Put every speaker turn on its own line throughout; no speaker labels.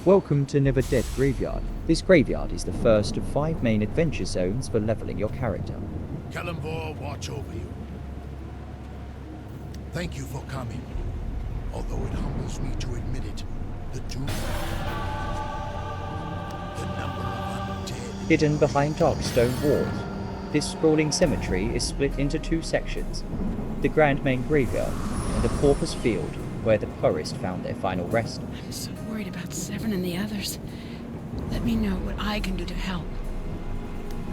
Welcome to Neverdeath Graveyard. This graveyard is the first of 5 main adventure zones for leveling your character.
Kalimvor watch over you. Thank you for coming. Although it humbles me to admit it, the number of undead.
Hidden behind dark stone walls, this sprawling cemetery is split into 2 sections. The grand main graveyard and a pauper's field where the poorest found their final rest.
I'm so worried about Severn and the others. Let me know what I can do to help.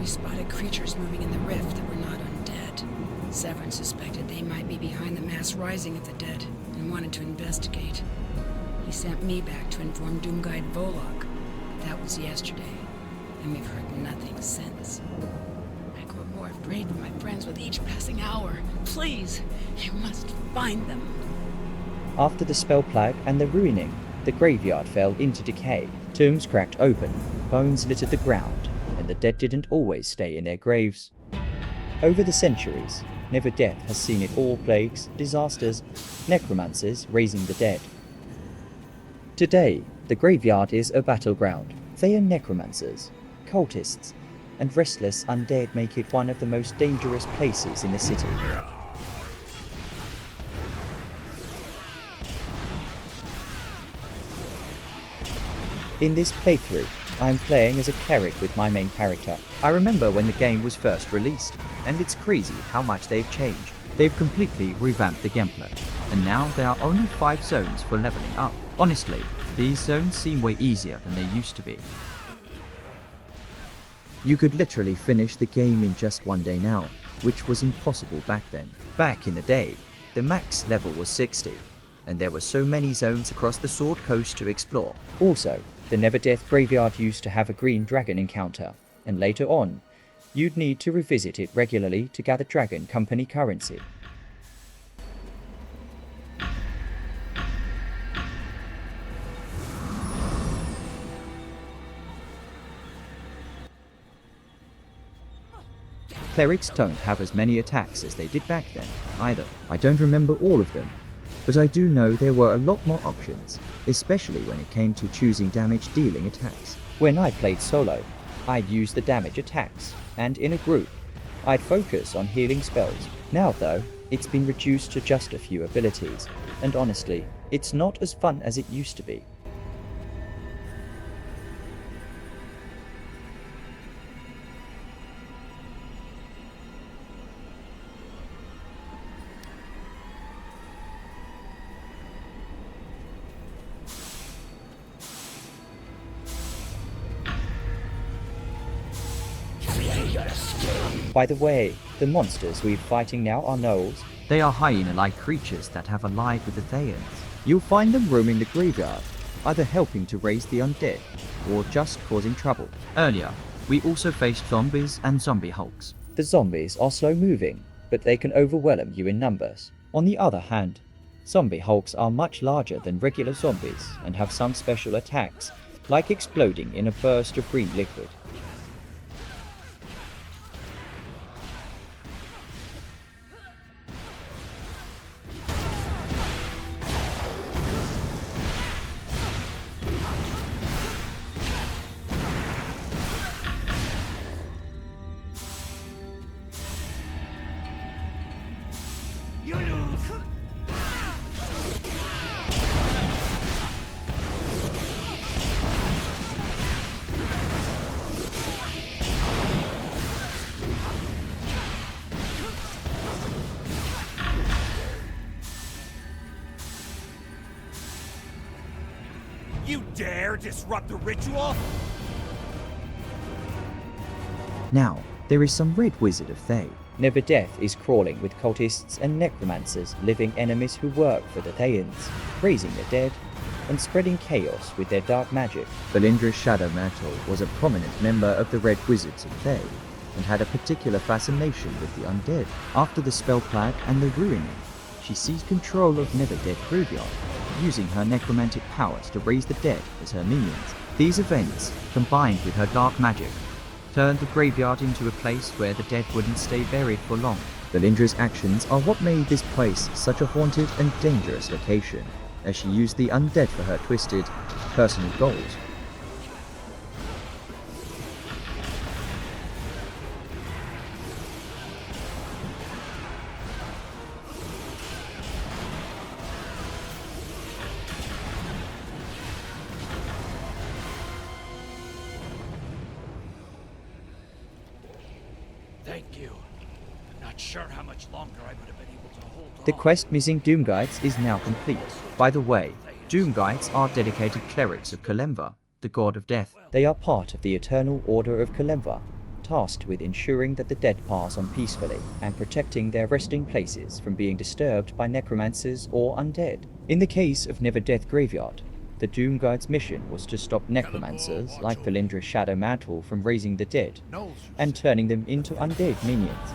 We spotted creatures moving in the rift that were not undead. Severn suspected they might be behind the mass rising of the dead and wanted to investigate. He sent me back to inform Doomguide Volok. That was yesterday, and we've heard nothing since. I grow more afraid for my friends with each passing hour. Please, you must find them.
After the spell plague and the ruining, the graveyard fell into decay. Tombs cracked open, bones littered the ground, and the dead didn't always stay in their graves. Over the centuries, Neverdeath has seen it all: plagues, disasters, necromancers raising the dead. Today, the graveyard is a battleground. They are necromancers, cultists, and restless undead make it one of the most dangerous places in the city. In this playthrough, I am playing as a cleric with my main character. I remember when the game was first released, and it's crazy how much they've changed. They've completely revamped the gameplay, and now there are only 5 zones for leveling up. Honestly, these zones seem way easier than they used to be. You could literally finish the game in just 1 day now, which was impossible back then. Back in the day, the max level was 60, and there were so many zones across the Sword Coast to explore. Also, the Neverdeath Graveyard used to have a green dragon encounter, and later on, you'd need to revisit it regularly to gather dragon company currency. Clerics don't have as many attacks as they did back then, either. I don't remember all of them, but I do know there were a lot more options, especially when it came to choosing damage-dealing attacks. When I played solo, I'd use the damage attacks, and in a group, I'd focus on healing spells. Now though, it's been reduced to just a few abilities, and honestly, it's not as fun as it used to be. By the way, the monsters we're fighting now are gnolls. They are hyena-like creatures that have allied with the Thayans. You'll find them roaming the graveyard, either helping to raise the undead, or just causing trouble. Earlier, we also faced zombies and zombie hulks. The zombies are slow-moving, but they can overwhelm you in numbers. On the other hand, zombie hulks are much larger than regular zombies and have some special attacks, like exploding in a burst of green liquid.
You dare disrupt the ritual?
Now, there is some Red Wizard of Thay. Neverdeath is crawling with cultists and necromancers, living enemies who work for the Thayans, raising the dead, and spreading chaos with their dark magic. Valindra's Shadow Mantle was a prominent member of the Red Wizards of Thay, and had a particular fascination with the undead. After the spell plague and the ruining, she seized control of Neverdeath Graveyard, using her necromantic powers to raise the dead as her minions. These events, combined with her dark magic, turned the graveyard into a place where the dead wouldn't stay buried for long. Valindra's actions are what made this place such a haunted and dangerous location, as she used the undead for her twisted, personal goals.
like you. I'm not sure how much longer I would have been able to hold on.
The quest missing Doomguides is now complete. By the way, Doomguides are dedicated clerics of Kalemva, the god of death. They are part of the Eternal Order of Kalemva, tasked with ensuring that the dead pass on peacefully and protecting their resting places from being disturbed by necromancers or undead. In the case of Neverdeath Graveyard, the Doomguides' mission was to stop necromancers like Valindra's Shadow Mantle from raising the dead and turning them into undead minions.